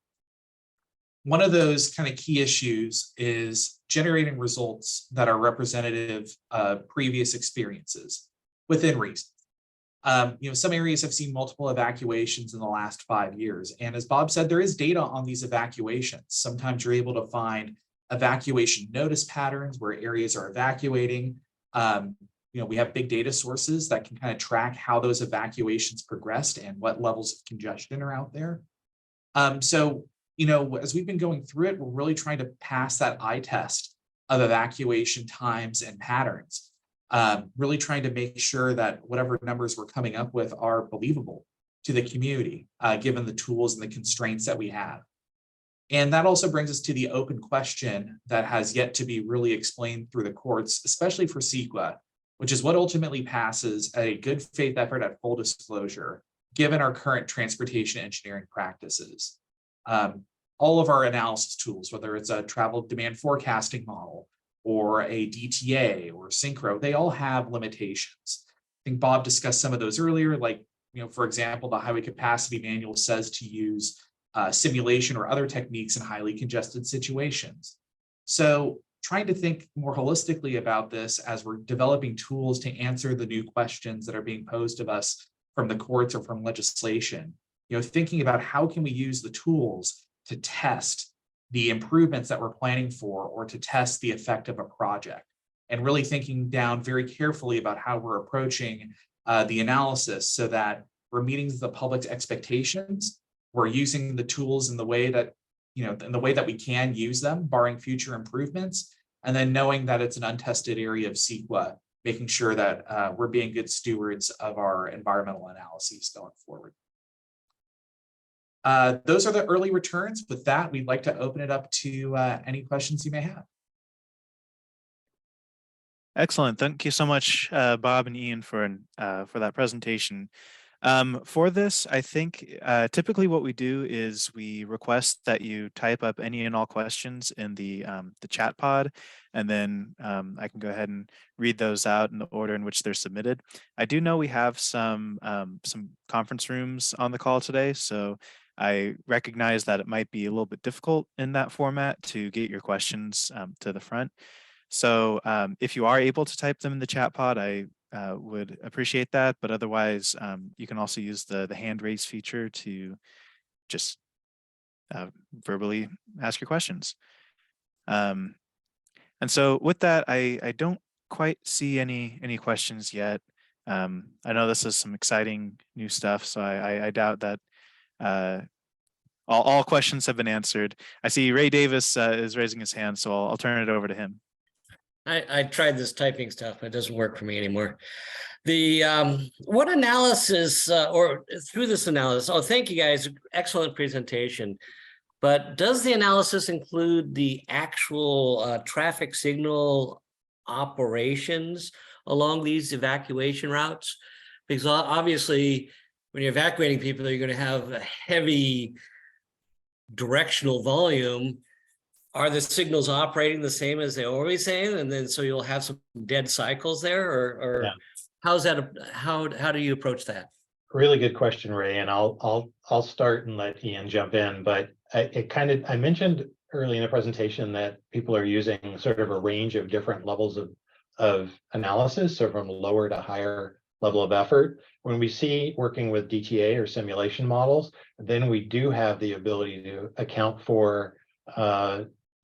One of those kind of key issues is generating results that are representative of previous experiences within reason. Some areas have seen multiple evacuations in the last 5 years. And as Bob said, there is data on these evacuations. Sometimes you're able to find evacuation notice patterns where areas are evacuating. We have big data sources that can kind of track how those evacuations progressed and what levels of congestion are out there. As we've been going through it, we're really trying to pass that eye test of evacuation times and patterns, really trying to make sure that whatever numbers we're coming up with are believable to the community, given the tools and the constraints that we have. And that also brings us to the open question that has yet to be really explained through the courts, especially for CEQA, which is what ultimately passes a good faith effort at full disclosure, given our current transportation engineering practices. all of our analysis tools, whether it's a travel demand forecasting model or a DTA or synchro, they all have limitations. I think Bob discussed some of those earlier, like, for example, the highway capacity manual says to use simulation or other techniques in highly congested situations. So trying to think more holistically about this as we're developing tools to answer the new questions that are being posed of us from the courts or from legislation, thinking about how can we use the tools to test the improvements that we're planning for, or to test the effect of a project, and really thinking down very carefully about how we're approaching the analysis so that we're meeting the public's expectations. We're using the tools in the way that, in the way that we can use them, barring future improvements, and then knowing that it's an untested area of CEQA, making sure that we're being good stewards of our environmental analyses going forward. Those are the early returns. With that, we'd like to open it up to any questions you may have. Excellent. Thank you so much, Bob and Ian, for that presentation. For this, I think typically what we do is we request that you type up any and all questions in the chat pod, and then I can go ahead and read those out in the order in which they're submitted. I do know we have some conference rooms on the call today, so I recognize that it might be a little bit difficult in that format to get your questions to the front. So if you are able to type them in the chat pod, I would appreciate that. But otherwise, you can also use the hand raise feature to just verbally ask your questions. And so with that, I don't quite see any questions yet. I know this is some exciting new stuff, so I doubt that all questions have been answered. I see Ray Davis is raising his hand, so I'll turn it over to him. I tried this typing stuff. It doesn't work for me anymore. What analysis or through this analysis? Oh, thank you guys. Excellent presentation. But does the analysis include the actual traffic signal operations along these evacuation routes? Because obviously, when you're evacuating people, you're going to have a heavy directional volume. Are the signals operating the same as they always saying, and then so you'll have some dead cycles there, or yeah. How's that? How do you approach that? Really good question, Ray, and I'll start and let Ian jump in. But I mentioned early in the presentation that people are using sort of a range of different levels of analysis, so from lower to higher level of effort. When we see working with DTA or simulation models, then we do have the ability to account for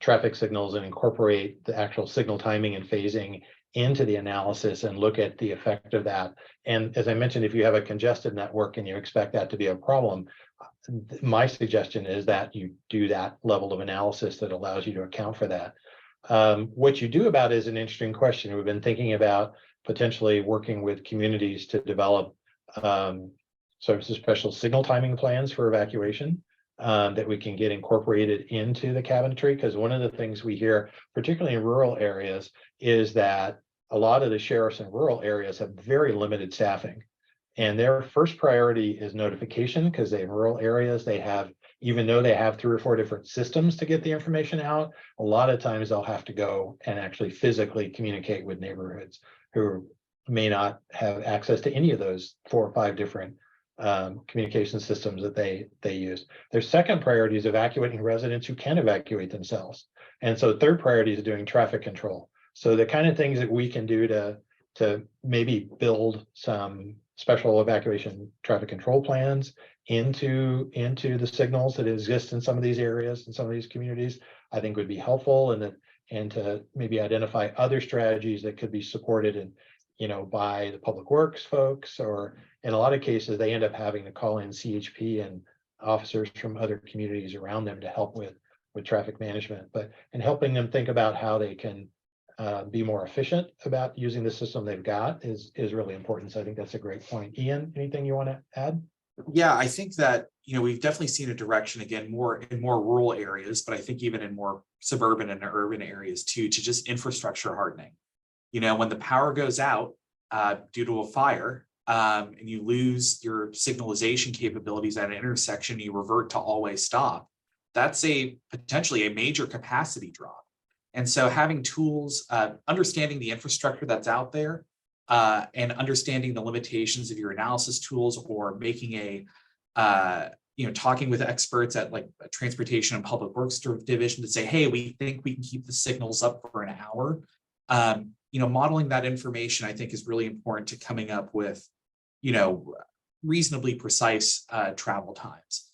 traffic signals and incorporate the actual signal timing and phasing into the analysis and look at the effect of that. And as I mentioned, if you have a congested network and you expect that to be a problem, my suggestion is that you do that level of analysis that allows you to account for that. What you do about it is an interesting question. We've been thinking about potentially working with communities to develop sort of special signal timing plans for evacuation. That we can get incorporated into the cabinetry, because one of the things we hear, particularly in rural areas, is that a lot of the sheriffs in rural areas have very limited staffing, and their first priority is notification, because in rural areas they have, even though they have 3 or 4 different systems to get the information out, a lot of times they'll have to go and actually physically communicate with neighborhoods who may not have access to any of those 4 or 5 different communication systems that they use. Their second priority is evacuating residents who can evacuate themselves. And so third priority is doing traffic control. So the kind of things that we can do to maybe build some special evacuation traffic control plans into the signals that exist in some of these areas and some of these communities, I think would be helpful, and to maybe identify other strategies that could be supported and by the public works folks, or in a lot of cases, they end up having to call in CHP and officers from other communities around them to help with traffic management, and helping them think about how they can be more efficient about using the system they've got is really important. So I think that's a great point. Ian, anything you want to add? Yeah, I think that, we've definitely seen a direction, again, more in more rural areas, but I think even in more suburban and urban areas too, to just infrastructure hardening. When the power goes out due to a fire, and you lose your signalization capabilities at an intersection, you revert to always stop. that's potentially a major capacity drop. And so having tools, understanding the infrastructure that's out there, and understanding the limitations of your analysis tools, or making talking with experts at like a transportation and public works division to say, hey, we think we can keep the signals up for an hour. Modeling that information, I think, is really important to coming up with, reasonably precise travel times.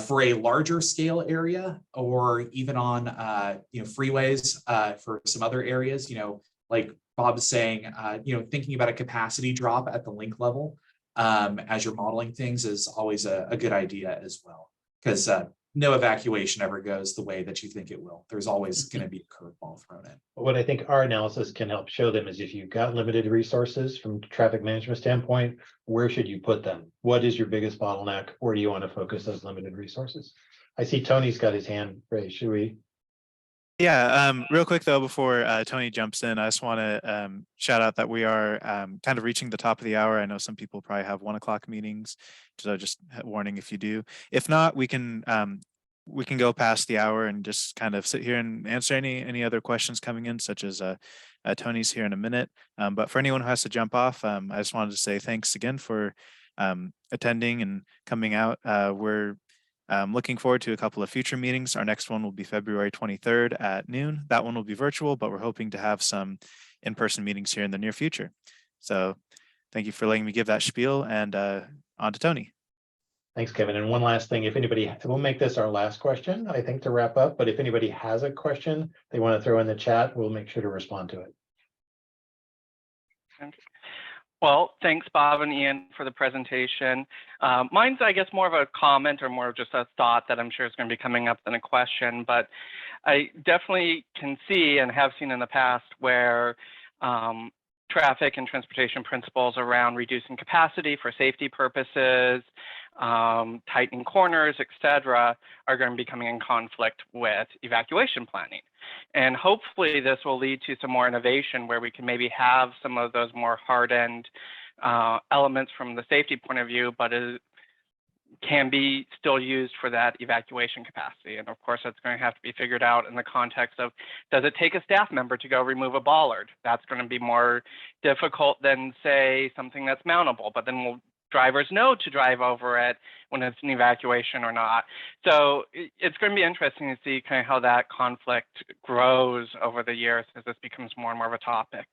For a larger scale area, or even on freeways, for some other areas, like Bob is saying, thinking about a capacity drop at the link level as you're modeling things is always a good idea as well, because no evacuation ever goes the way that you think it will. There's always going to be a curveball thrown in. What I think our analysis can help show them is, if you've got limited resources from a traffic management standpoint, where should you put them? What is your biggest bottleneck? Where do you want to focus those limited resources? I see Tony's got his hand raised. Should we? Yeah, real quick though, before Tony jumps in, I just want to shout out that we are kind of reaching the top of the hour. I know some people probably have 1 o'clock meetings, so just warning if you do. If not, we can go past the hour and just kind of sit here and answer any other questions coming in, such as Tony's here in a minute. But for anyone who has to jump off, I just wanted to say thanks again for attending and coming out. We're looking forward to a couple of future meetings. Our next one will be February 23rd at noon. That one will be virtual, but we're hoping to have some in-person meetings here in the near future. So thank you for letting me give that spiel, and on to Tony. Thanks, Kevin. And one last thing, if anybody, we'll make this our last question, I think, to wrap up, but if anybody has a question they want to throw in the chat, we'll make sure to respond to it. Well, thanks, Bob and Ian, for the presentation. Mine's, I guess, more of a comment or more of just a thought that I'm sure is going to be coming up than a question, but I definitely can see and have seen in the past where traffic and transportation principles around reducing capacity for safety purposes, tightening corners, etc., are going to be coming in conflict with evacuation planning. And hopefully this will lead to some more innovation where we can maybe have some of those more hardened elements from the safety point of view, but it can be still used for that evacuation capacity. And of course, that's going to have to be figured out in the context of, does it take a staff member to go remove a bollard? That's going to be more difficult than, say, something that's mountable, but then will drivers know to drive over it when it's an evacuation or not? So it's going to be interesting to see kind of how that conflict grows over the years as this becomes more and more of a topic.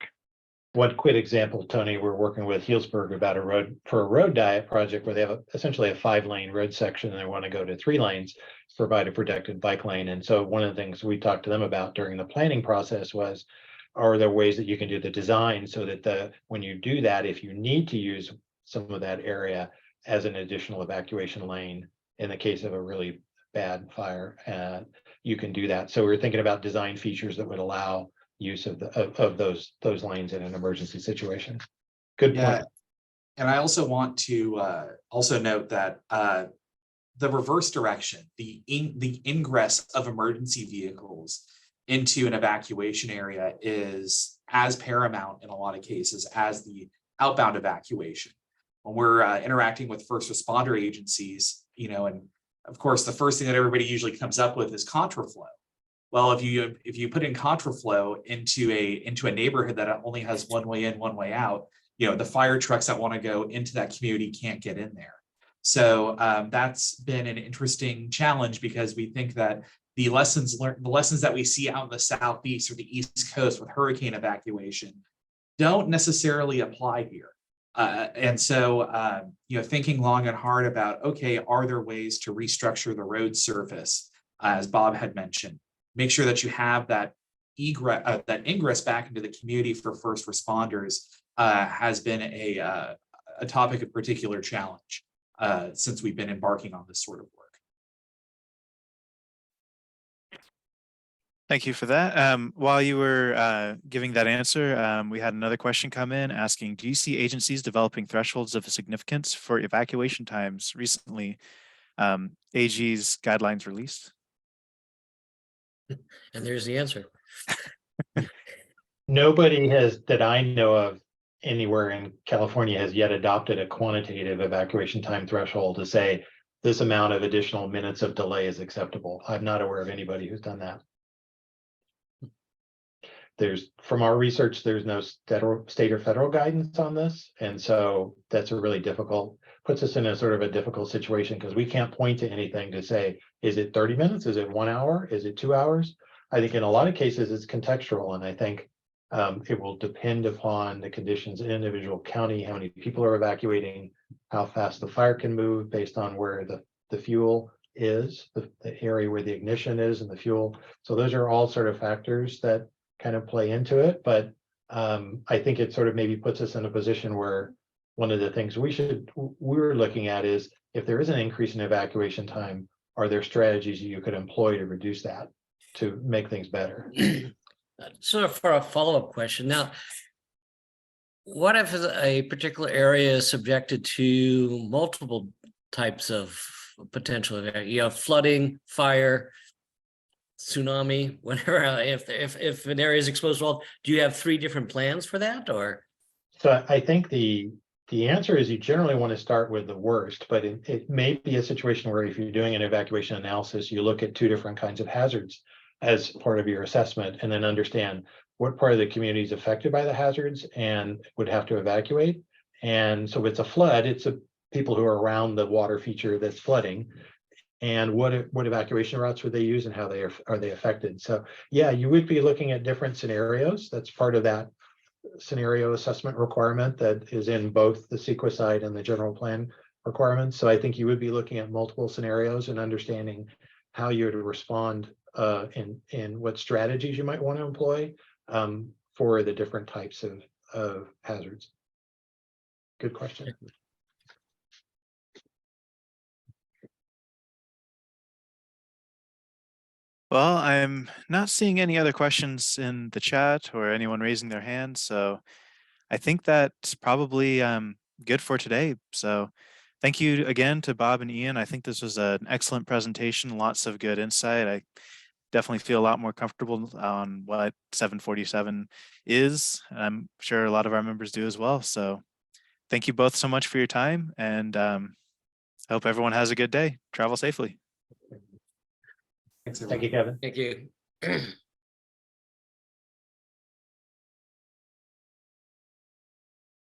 One quick example, Tony, we're working with Healdsburg about a road diet project where they have essentially a 5-lane road section and they want to go to 3 lanes to provide a protected bike lane. And so one of the things we talked to them about during the planning process was, are there ways that you can do the design so that when you do that, if you need to use some of that area as an additional evacuation lane in the case of a really bad fire, you can do that. So we're thinking about design features that would allow use of those lanes in an emergency situation. Good point. And I also want to also note that the reverse direction, the ingress of emergency vehicles into an evacuation area is as paramount in a lot of cases as the outbound evacuation. When we're interacting with first responder agencies, and of course, the first thing that everybody usually comes up with is contraflow. Well, if you put in contraflow into a neighborhood that only has one way in, one way out, the fire trucks that want to go into that community can't get in there. So that's been an interesting challenge, because we think that the lessons learned, the lessons that we see out in the Southeast or the East Coast with hurricane evacuation don't necessarily apply here. And so, thinking long and hard about, okay, are there ways to restructure the road surface, as Bob had mentioned, make sure that you have that ingress back into the community for first responders has been a topic of particular challenge since we've been embarking on this sort of work. Thank you for that. While you were giving that answer, we had another question come in asking, do you see agencies developing thresholds of significance for evacuation times recently? AG's guidelines released? And there's the answer. Nobody has, that I know of anywhere in California, has yet adopted a quantitative evacuation time threshold to say this amount of additional minutes of delay is acceptable. I'm not aware of anybody who's done that. From our research, there's no state or federal guidance on this. And so that's puts us in a sort of a difficult situation because we can't point to anything to say, is it 30 minutes? Is it 1 hour? Is it 2 hours? I think in a lot of cases it's contextual. And I think it will depend upon the conditions in individual county, how many people are evacuating, how fast the fire can move based on where the fuel is, the area where the ignition is and the fuel. So those are all sort of factors that kind of play into it. But I think it sort of maybe puts us in a position where one of the things we're looking at is if there is an increase in evacuation time, are there strategies you could employ to reduce that to make things better? So for a follow-up question now, what if a particular area is subjected to multiple types of potential, flooding, fire, tsunami, whatever, if an area is exposed to all, do you have 3 different plans for that, or? So I think the answer is you generally want to start with the worst, but it may be a situation where if you're doing an evacuation analysis, you look at 2 different kinds of hazards as part of your assessment and then understand what part of the community is affected by the hazards and would have to evacuate. And so if it's a flood, it's people who are around the water feature that's flooding. And what evacuation routes would they use and how are they affected? So yeah, you would be looking at different scenarios. That's part of that scenario assessment requirement that is in both the CEQA side and the general plan requirements. So I think you would be looking at multiple scenarios and understanding how you're to respond and what strategies you might want to employ for the different types of hazards. Good question. Well, I'm not seeing any other questions in the chat or anyone raising their hand, so I think that's probably good for today. So thank you again to Bob and Ian. I think this was an excellent presentation, lots of good insight. I definitely feel a lot more comfortable on what 747 is. I'm sure a lot of our members do as well. So thank you both so much for your time, and I hope everyone has a good day. Travel safely. Thanks, Thank you, Kevin. Thank you.